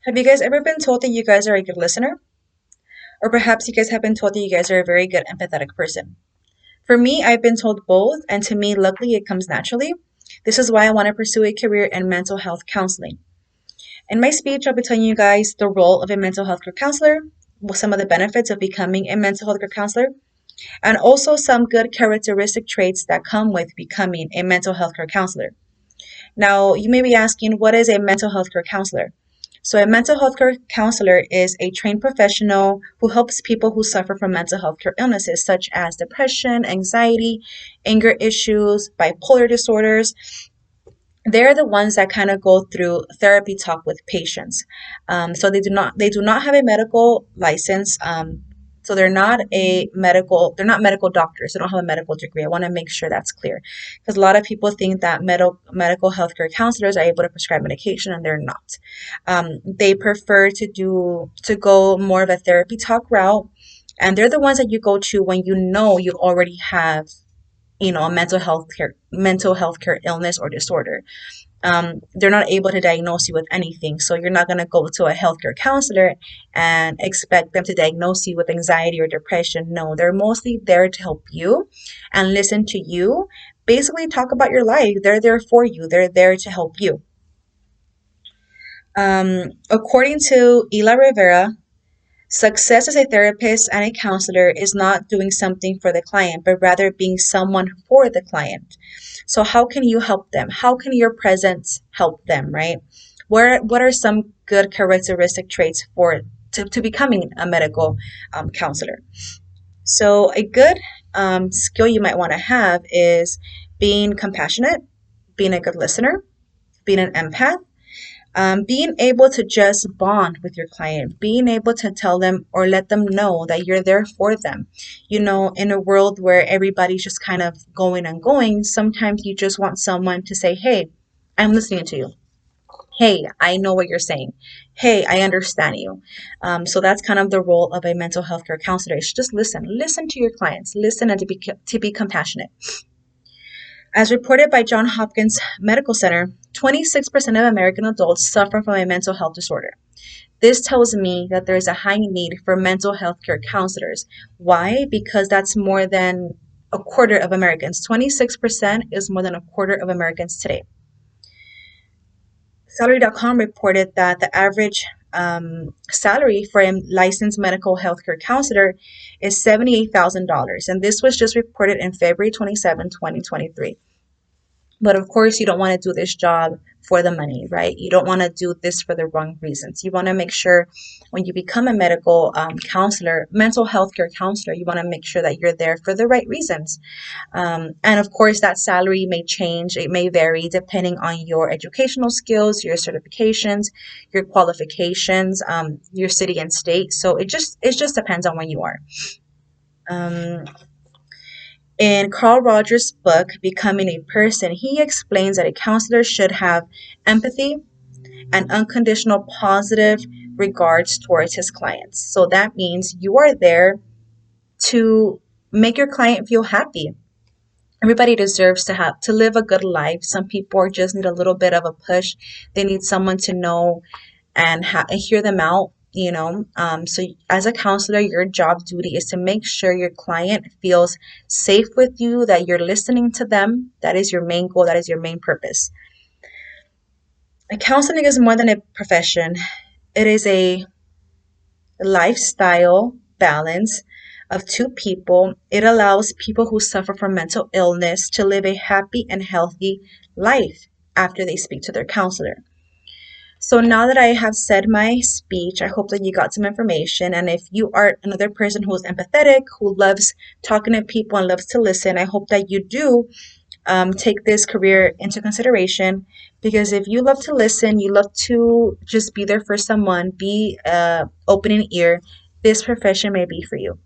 Have you guys ever been told that you guys are a good listener? Or perhaps you guys have been told that you guys are a very good empathetic person? For me, I've been told both, and to me, luckily, it comes naturally. This is why I want to pursue a career in mental health counseling. In my speech, I'll be telling you guys the role of a mental health care counselor, some of the benefits of becoming a mental health care counselor, and also some good characteristic traits that come with becoming a mental health care counselor. Now, you may be asking, what is a mental health care counselor? So, a mental health care counselor is a trained professional who helps people who suffer from mental health care illnesses such as depression, anxiety, anger issues, bipolar disorders. They're the ones that kind of go through therapy talk with patients. So they do not have a medical license. So they're not medical doctors. They don't have a medical degree. I want to make sure that's clear because a lot of people think that medical healthcare counselors are able to prescribe medication and they're not. They prefer to go more of a therapy talk route, and they're the ones that you go to when you know you already have a mental health care illness or disorder. They're not able to diagnose you with anything. So you're not going to go to a healthcare counselor and expect them to diagnose you with anxiety or depression. No, they're mostly there to help you and listen to you. Basically, talk about your life. They're there for you, they're there to help you. According to Ela Rivera, success as a therapist and a counselor is not doing something for the client, but rather being someone for the client. So, how can you help them? How can your presence help them, right? What are some good characteristic traits to becoming a medical counselor? So, a good skill you might want to have is being compassionate, being a good listener, being an empath, being able to just bond with your client, being able to tell them or let them know that you're there for them. In a world where everybody's just kind of going and going, sometimes you just want someone to say, hey, I'm listening to you. Hey, I know what you're saying. Hey, I understand you. So that's kind of the role of a mental health care counselor. Is just listen to your clients, listen, and to be compassionate. As reported by Johns Hopkins Medical Center, 26% of American adults suffer from a mental health disorder. This tells me that there is a high need for mental health care counselors. Why? Because that's more than a quarter of Americans. 26% is more than a quarter of Americans today. Salary.com reported that the average salary for a licensed mental health care counselor is $78,000. And this was just reported in February 27, 2023. But of course, you don't want to do this job for the money, right? You don't want to do this for the wrong reasons. You want to make sure when you become a medical counselor, mental health care counselor, you want to make sure that you're there for the right reasons. And of course, that salary may change. It may vary depending on your educational skills, your certifications, your qualifications, your city and state. So it just depends on where you are. Um, In Carl Rogers' book, Becoming a Person, he explains that a counselor should have empathy and unconditional positive regards towards his clients. So that means you are there to make your client feel happy. Everybody deserves to live a good life. Some people just need a little bit of a push. They need someone to know and hear them out. So as a counselor, your job duty is to make sure your client feels safe with you, that you're listening to them. That is your main goal. That is your main purpose. Counseling is more than a profession. It is a lifestyle balance of two people. It allows people who suffer from mental illness to live a happy and healthy life after they speak to their counselor. So now that I have said my speech, I hope that you got some information. And if you are another person who is empathetic, who loves talking to people and loves to listen, I hope that you do take this career into consideration. Because if you love to listen, you love to just be there for someone, be open an ear, this profession may be for you.